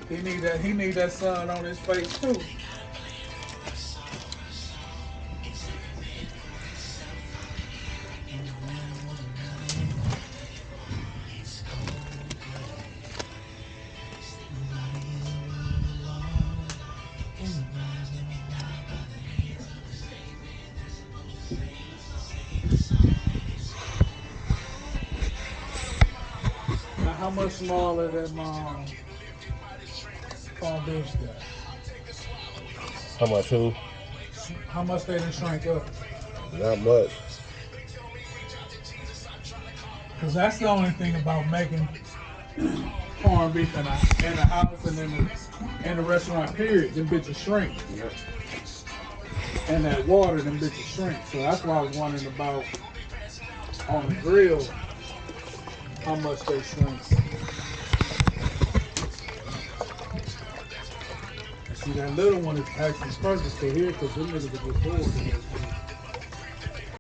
He need that sun on his face too. Now, how much smaller than Palm Beach got? How much who? How much they done shrink up? Not much. Because that's the only thing about making corned beef in the house and in the restaurant, period. Them bitches shrink. Yeah. And that water, them bitches shrink. So that's why I was wondering about on the grill how much they shrink. And see, that little one is actually purposeful here because them niggas will get bored in this one.